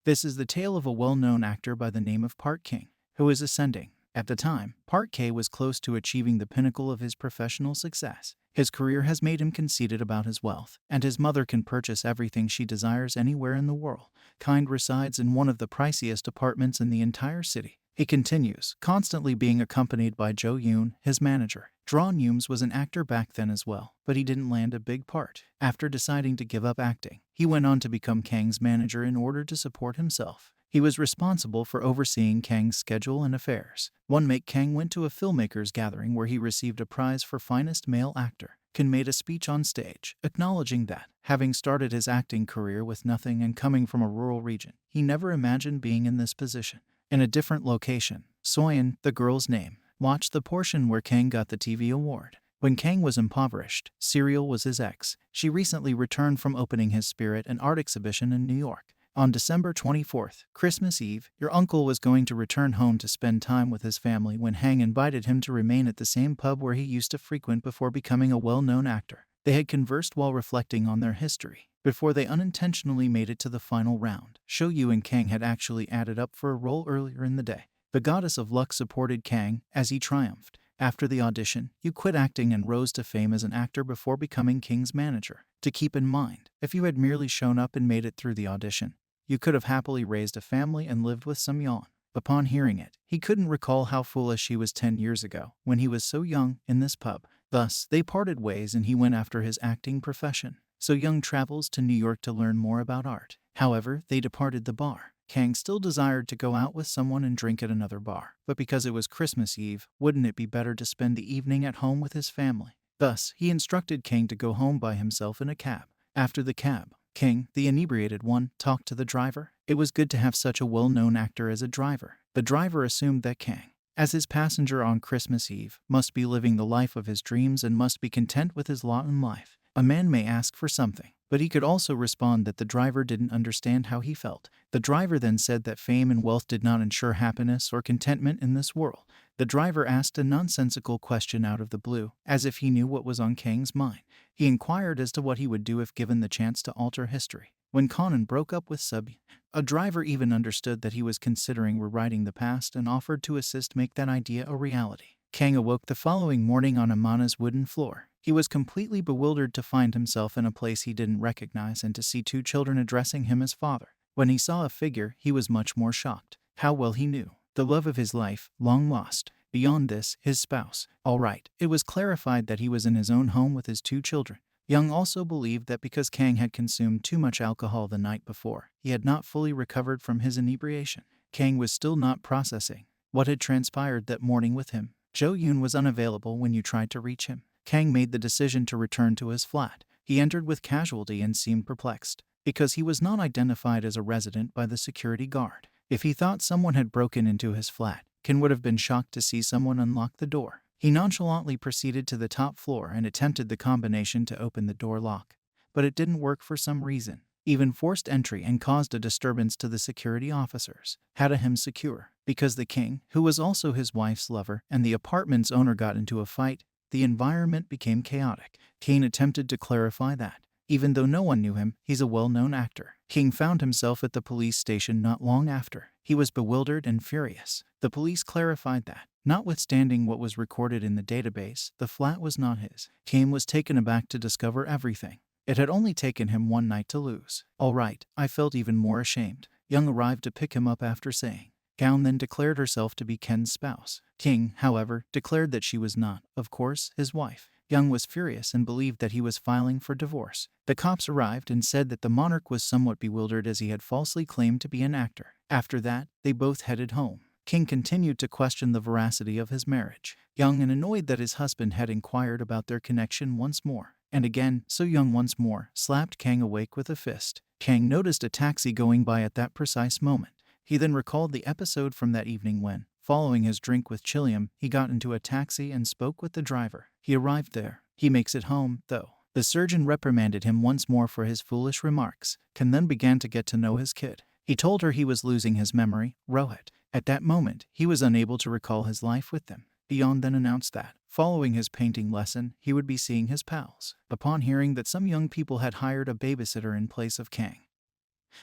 This is the tale of a well-known actor by the name of Park King, who is ascending. At the time, Park K was close to achieving the pinnacle of his professional success. His career has made him conceited about his wealth, and his mother can purchase everything she desires anywhere in the world. Kind resides in one of the priciest apartments in the entire city. He continues, constantly being accompanied by Jo Yoon, his manager. Dron Yums was an actor back then as well, but he didn't land a big part. After deciding to give up acting, he went on to become Kang's manager in order to support himself. He was responsible for overseeing Kang's schedule and affairs. One week Kang went to a filmmakers gathering where he received a prize for finest male actor. Kang made a speech on stage, acknowledging that, having started his acting career with nothing and coming from a rural region, he never imagined being in this position. In a different location, Soyeon, the girl's name, watched the portion where Kang got the TV award. When Kang was impoverished, Serial was his ex. She recently returned from opening his Spirit and Art exhibition in New York. On December 24th, Christmas Eve, your uncle was going to return home to spend time with his family when Hang invited him to remain at the same pub where he used to frequent before becoming a well-known actor. They had conversed while reflecting on their history, before they unintentionally made it to the final round. Sho Yu and Kang had actually added up for a role earlier in the day. The goddess of luck supported Kang as he triumphed. After the audition, you quit acting and rose to fame as an actor before becoming King's manager. To keep in mind, if you had merely shown up and made it through the audition, you could have happily raised a family and lived with some Yeon. Upon hearing it, he couldn't recall how foolish he was 10 years ago, when he was so young, in this pub. Thus, they parted ways and he went after his acting profession. So Young travels to New York to learn more about art. However, they departed the bar. Kang still desired to go out with someone and drink at another bar, but because it was Christmas Eve, wouldn't it be better to spend the evening at home with his family? Thus, he instructed Kang to go home by himself in a cab. After the cab, Kang, the inebriated one, talked to the driver. It was good to have such a well-known actor as a driver. The driver assumed that Kang, as his passenger on Christmas Eve, must be living the life of his dreams and must be content with his lot in life. A man may ask for something, but he could also respond that the driver didn't understand how he felt. The driver then said that fame and wealth did not ensure happiness or contentment in this world. The driver asked a nonsensical question out of the blue, as if he knew what was on Kang's mind. He inquired as to what he would do if given the chance to alter history. When Conan broke up with Sub, a driver even understood that he was considering rewriting the past and offered to assist make that idea a reality. Kang awoke the following morning on Amana's wooden floor. He was completely bewildered to find himself in a place he didn't recognize and to see two children addressing him as father. When he saw a figure, he was much more shocked. How well he knew. The love of his life, long lost. Beyond this, his spouse. All right, it was clarified that he was in his own home with his two children. Young also believed that because Kang had consumed too much alcohol the night before, he had not fully recovered from his inebriation. Kang was still not processing what had transpired that morning with him. Jo Yoon was unavailable when you tried to reach him. Kang made the decision to return to his flat. He entered with casualty and seemed perplexed, because he was not identified as a resident by the security guard. If he thought someone had broken into his flat, Kang would have been shocked to see someone unlock the door. He nonchalantly proceeded to the top floor and attempted the combination to open the door lock, but it didn't work for some reason. Even forced entry and caused a disturbance to the security officers. Had him secure, because the king, who was also his wife's lover, and the apartment's owner got into a fight. The environment became chaotic. Kang attempted to clarify that, even though no one knew him, he's a well-known actor. Kang found himself at the police station not long after. He was bewildered and furious. The police clarified that, notwithstanding what was recorded in the database, the flat was not his. Kang was taken aback to discover everything. It had only taken him one night to lose. All right, I felt even more ashamed. Young arrived to pick him up after saying. Gown then declared herself to be Ken's spouse. King, however, declared that she was not, of course, his wife. Young was furious and believed that he was filing for divorce. The cops arrived and said that the monarch was somewhat bewildered as he had falsely claimed to be an actor. After that, they both headed home. King continued to question the veracity of his marriage. Young and annoyed that his husband had inquired about their connection once more. And again, so Young once more slapped Kang awake with a fist. Kang noticed a taxi going by at that precise moment. He then recalled the episode from that evening when, following his drink with Chilium, he got into a taxi and spoke with the driver. He arrived there. He makes it home, though. The surgeon reprimanded him once more for his foolish remarks. Ken then began to get to know his kid. He told her he was losing his memory, Rohit. At that moment, he was unable to recall his life with them. Beyond then announced that, following his painting lesson, he would be seeing his pals. Upon hearing that some young people had hired a babysitter in place of Kang,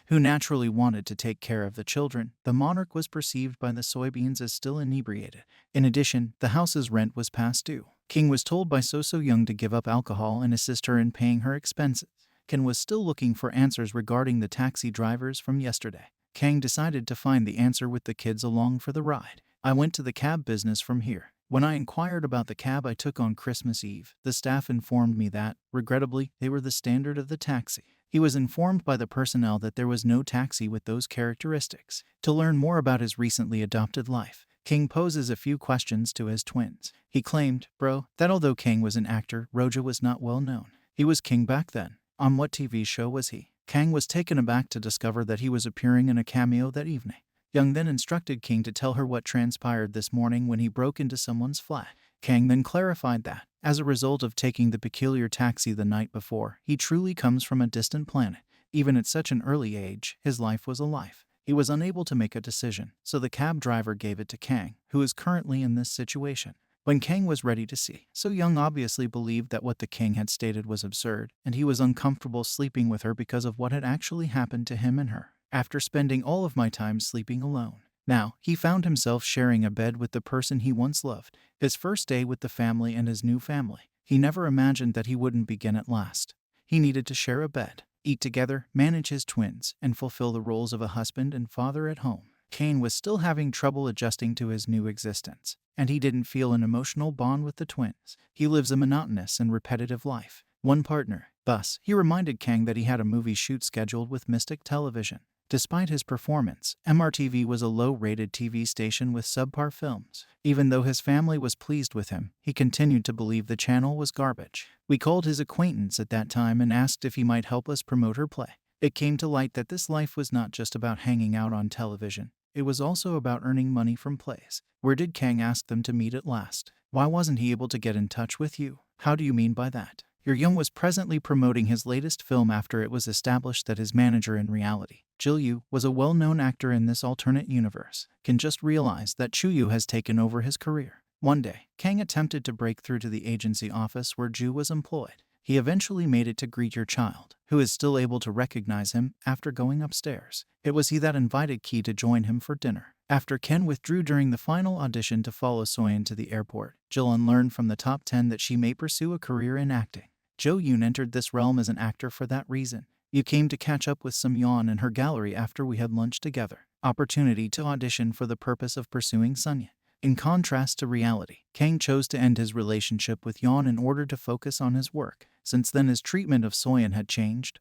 who naturally wanted to take care of the children. The monarch was perceived by the soybeans as still inebriated. In addition, the house's rent was past due. King was told by So-So-Young to give up alcohol and assist her in paying her expenses. Ken was still looking for answers regarding the taxi drivers from yesterday. Kang decided to find the answer with the kids along for the ride. I went to the cab business from here. When I inquired about the cab I took on Christmas Eve, the staff informed me that, regrettably, they were the standard of the taxi. He was informed by the personnel that there was no taxi with those characteristics. To learn more about his recently adopted life, King poses a few questions to his twins. He claimed, bro, that although King was an actor, Roja was not well known. He was King back then. On what TV show was he? Kang was taken aback to discover that he was appearing in a cameo that evening. Young then instructed King to tell her what transpired this morning when he broke into someone's flat. Kang then clarified that, as a result of taking the peculiar taxi the night before, he truly comes from a distant planet. Even at such an early age, his life was a life. He was unable to make a decision, so the cab driver gave it to Kang, who is currently in this situation. When Kang was ready to see, So-Young obviously believed that what the king had stated was absurd, and he was uncomfortable sleeping with her because of what had actually happened to him and her. After spending all of my time sleeping alone, now he found himself sharing a bed with the person he once loved. His first day with the family and his new family. He never imagined that he wouldn't begin at last. He needed to share a bed, eat together, manage his twins, and fulfill the roles of a husband and father at home. Kane was still having trouble adjusting to his new existence, and he didn't feel an emotional bond with the twins. He lives a monotonous and repetitive life. One partner. Thus, he reminded Kang that he had a movie shoot scheduled with Mystic Television. Despite his performance, MRTV was a low-rated TV station with subpar films. Even though his family was pleased with him, he continued to believe the channel was garbage. We called his acquaintance at that time and asked if he might help us promote her play. It came to light that this life was not just about hanging out on television. It was also about earning money from plays. Where did Kang ask them to meet at last? Why wasn't he able to get in touch with you? How do you mean by that? Young was presently promoting his latest film after it was established that his manager in reality, Jil-yu, was a well-known actor in this alternate universe. Can just realize that Chu-yu has taken over his career. One day, Kang attempted to break through to the agency office where Ju was employed. He eventually made it to greet your child, who is still able to recognize him after going upstairs. It was he that invited Ki to join him for dinner. After Ken withdrew during the final audition to follow Soyeon to the airport, Jilun learned from the top 10 that she may pursue a career in acting. Jo-yoon entered this realm as an actor for that reason. You came to catch up with Yeon in her gallery after we had lunch together. Opportunity to audition for the purpose of pursuing Sunyeon. In contrast to reality, Kang chose to end his relationship with Yeon in order to focus on his work. Since then his treatment of Soyeon had changed.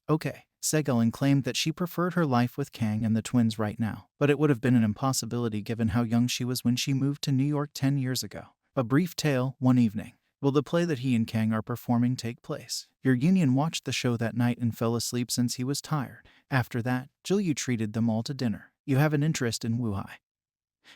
Segelin claimed that she preferred her life with Kang and the twins right now, but it would have been an impossibility given how young she was when she moved to New York 10 years ago. A brief tale, one evening. Will the play that he and Kang are performing take place? Your Union watched the show that night and fell asleep since he was tired. After that, Jil-yu treated them all to dinner. You have an interest in Woo-hai,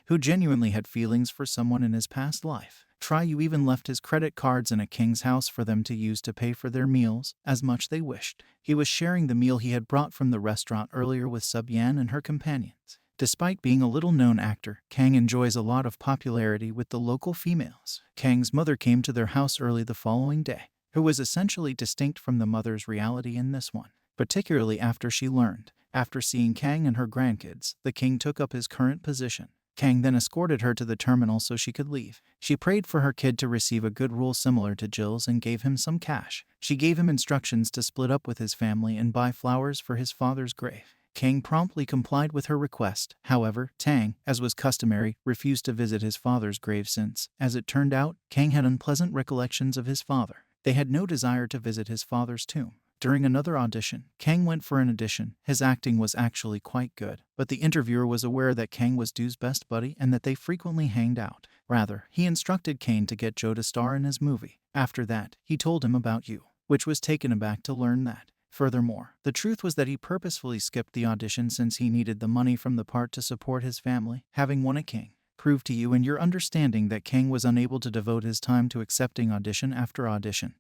who genuinely had feelings for someone in his past life. You even left his credit cards in a King's house for them to use to pay for their meals, as much they wished. He was sharing the meal he had brought from the restaurant earlier with Subyan and her companions. Despite being a little-known actor, Kang enjoys a lot of popularity with the local females. Kang's mother came to their house early the following day, who was essentially distinct from the mother's reality in this one, particularly after she learned. After seeing Kang and her grandkids, the king took up his current position. Kang then escorted her to the terminal so she could leave. She prayed for her kid to receive a good rule similar to Jill's and gave him some cash. She gave him instructions to split up with his family and buy flowers for his father's grave. Kang promptly complied with her request. However, Tang, as was customary, refused to visit his father's grave since, as it turned out, Kang had unpleasant recollections of his father. They had no desire to visit his father's tomb. During another audition, Kang went for an audition. His acting was actually quite good, but the interviewer was aware that Kang was Do's best buddy and that they frequently hanged out. Rather, he instructed Kane to get Jo to star in his movie. After that, he told him about you, which was taken aback to learn that. Furthermore, the truth was that he purposefully skipped the audition since he needed the money from the part to support his family, having won a King. Prove to you and your understanding that Kang was unable to devote his time to accepting audition after audition,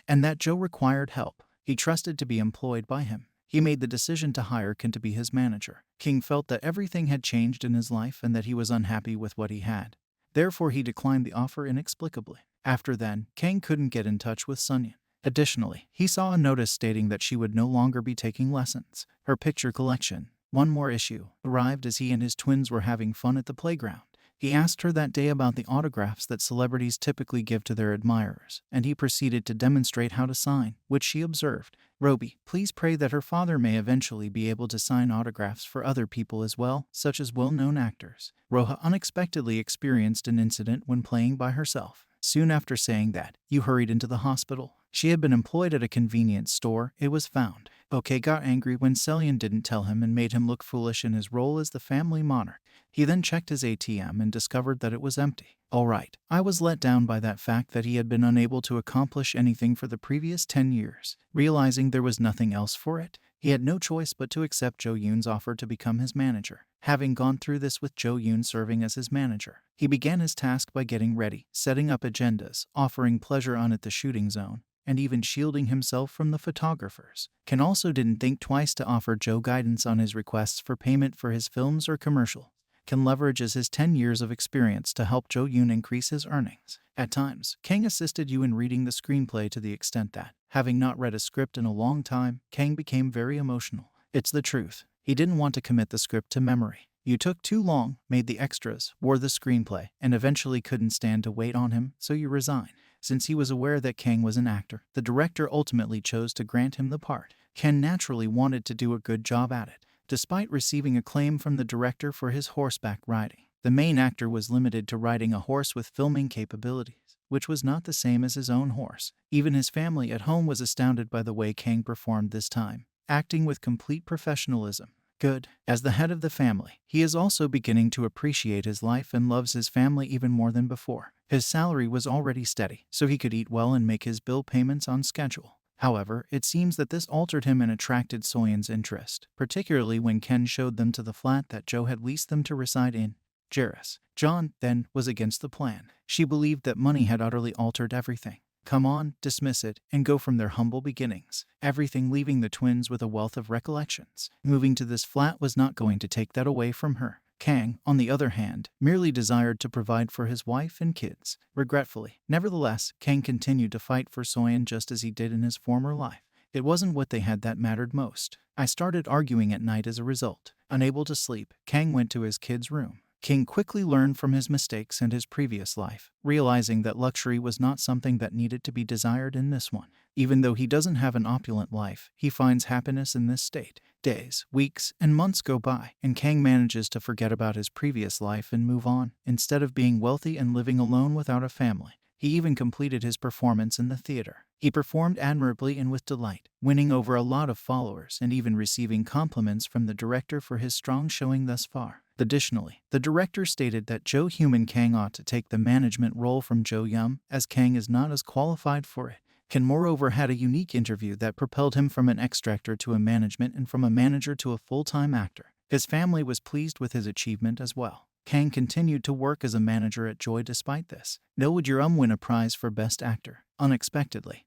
and that Jo required help. He trusted to be employed by him. He made the decision to hire Ken to be his manager. King felt that everything had changed in his life and that he was unhappy with what he had. Therefore, he declined the offer inexplicably. After then, Kang couldn't get in touch with Sunyeon. Additionally, he saw a notice stating that she would no longer be taking lessons. her picture collection. One more issue arrived as he and his twins were having fun at the playground. He asked her that day about the autographs that celebrities typically give to their admirers, and he proceeded to demonstrate how to sign, which she observed. Roby, please pray that her father may eventually be able to sign autographs for other people as well, such as well-known actors. Roja unexpectedly experienced an incident when playing by herself. Soon after saying that, you hurried into the hospital. She had been employed at a convenience store, it was found. OK got angry when Celian didn't tell him and made him look foolish in his role as the family monarch. He then checked his ATM and discovered that it was empty. Alright, I was let down by that fact that he had been unable to accomplish anything for the previous 10 years. Realizing there was nothing else for it, he had no choice but to accept Jo Yoon's offer to become his manager. Having gone through this with Jo Yoon serving as his manager, he began his task by getting ready, setting up agendas, offering pleasure on at the shooting zone, and even shielding himself from the photographers. Ken also didn't think twice to offer Jo guidance on his requests for payment for his films or commercials. Ken leverages his 10 years of experience to help Jo Yoon increase his earnings. At times, Kang assisted you in reading the screenplay to the extent that, having not read a script in a long time, Kang became very emotional. It's the truth. He didn't want to commit the script to memory. You took too long, made the extras, wore the screenplay, and eventually couldn't stand to wait on him, so you resigned. Since he was aware that Kang was an actor, the director ultimately chose to grant him the part. Ken naturally wanted to do a good job at it. Despite receiving acclaim from the director for his horseback riding, the main actor was limited to riding a horse with filming capabilities, which was not the same as his own horse. Even his family at home was astounded by the way Kang performed this time, acting with complete professionalism. Good. As the head of the family, he is also beginning to appreciate his life and loves his family even more than before. His salary was already steady, so he could eat well and make his bill payments on schedule. However, it seems that this altered him and attracted Soyeon's interest, particularly when Ken showed them to the flat that Jo had leased them to reside in. Jairus. John, then, was against the plan. She believed that money had utterly altered everything. Come on, dismiss it, and go from their humble beginnings. Everything leaving the twins with a wealth of recollections. Moving to this flat was not going to take that away from her. Kang, on the other hand, merely desired to provide for his wife and kids. Regretfully, nevertheless, Kang continued to fight for Soyeon just as he did in his former life. It wasn't what they had that mattered most. I started arguing at night as a result. Unable to sleep, Kang went to his kid's room. King quickly learned from his mistakes and his previous life, realizing that luxury was not something that needed to be desired in this one. Even though he doesn't have an opulent life, he finds happiness in this state. Days, weeks, and months go by, and Kang manages to forget about his previous life and move on, instead of being wealthy and living alone without a family. He even completed his performance in the theater. He performed admirably and with delight, winning over a lot of followers and even receiving compliments from the director for his strong showing thus far. Additionally, the director stated that Jo Human Kang ought to take the management role from Jo Yum, as Kang is not as qualified for it. Kang moreover had a unique interview that propelled him from an extractor to a management and from a manager to a full-time actor. His family was pleased with his achievement as well. Kang continued to work as a manager at Joy despite this. Would your win a prize for Best Actor? Unexpectedly,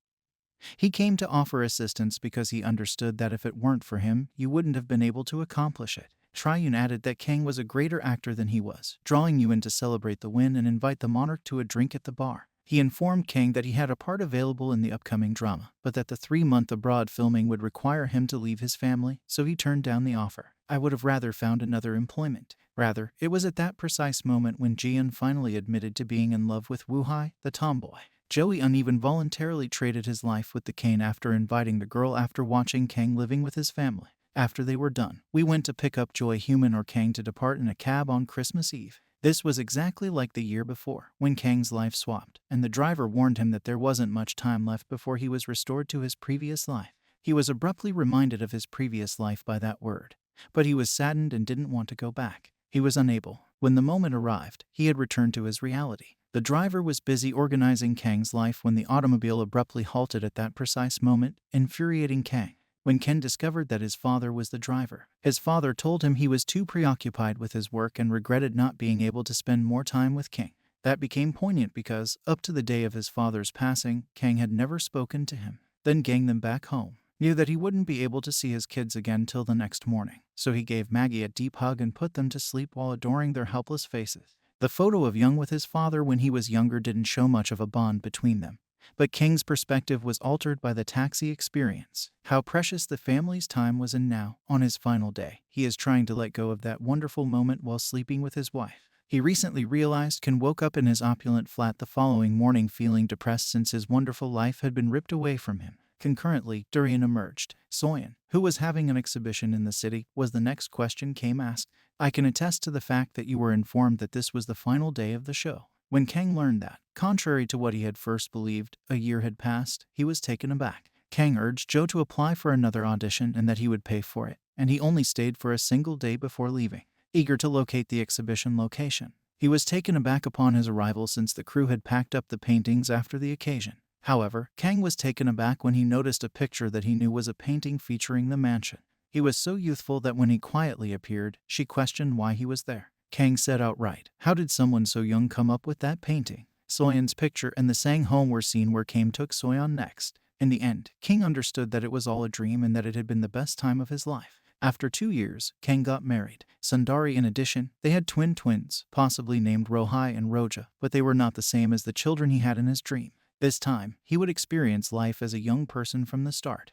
he came to offer assistance because he understood that if it weren't for him, you wouldn't have been able to accomplish it. Tri-Yoon added that Kang was a greater actor than he was, drawing you in to celebrate the win and invite the monarch to a drink at the bar. He informed Kang that he had a part available in the upcoming drama, but that the 3-month abroad filming would require him to leave his family, so he turned down the offer. I would have rather found another employment. Rather, it was at that precise moment when Jian finally admitted to being in love with Woo Hai, the tomboy. Joey uneven voluntarily traded his life with the cane after inviting the girl after watching Kang living with his family. After they were done, we went to pick up Joy Human or Kang to depart in a cab on Christmas Eve. This was exactly like the year before, when Kang's life swapped, and the driver warned him that there wasn't much time left before he was restored to his previous life. He was abruptly reminded of his previous life by that word, but he was saddened and didn't want to go back. He was unable. When the moment arrived, he had returned to his reality. The driver was busy organizing Kang's life when the automobile abruptly halted at that precise moment, infuriating Kang. When Ken discovered that his father was the driver, his father told him he was too preoccupied with his work and regretted not being able to spend more time with Kang. That became poignant because, up to the day of his father's passing, Kang had never spoken to him. Then getting them back home, knew that he wouldn't be able to see his kids again till the next morning, so he gave Maggie a deep hug and put them to sleep while adoring their helpless faces. The photo of Young with his father when he was younger didn't show much of a bond between them, But Kang's perspective was altered by the taxi experience. How precious the family's time was, and now, on his final day, he is trying to let go of that wonderful moment while sleeping with his wife. He recently realized Ken woke up in his opulent flat the following morning feeling depressed since his wonderful life had been ripped away from him. Concurrently, Durian emerged. Soyeon, who was having an exhibition in the city, was the next question Kang asked. I can attest to the fact that you were informed that this was the final day of the show. When Kang learned that, contrary to what he had first believed, a year had passed, he was taken aback. Kang urged Joe to apply for another audition and that he would pay for it, and he only stayed for a single day before leaving, eager to locate the exhibition location. He was taken aback upon his arrival since the crew had packed up the paintings after the occasion. However, Kang was taken aback when he noticed a picture that he knew was a painting featuring the mansion. He was so youthful that when he quietly appeared, she questioned why he was there. Kang said outright, "How did someone so young come up with that painting?" Soyeon's picture and the Sang home were seen where Kang took Soyeon next. In the end, Kang understood that it was all a dream and that it had been the best time of his life. After 2 years, Kang got married. Sundari, in addition, they had twins, possibly named Rohai and Roja, but they were not the same as the children he had in his dream. This time, he would experience life as a young person from the start.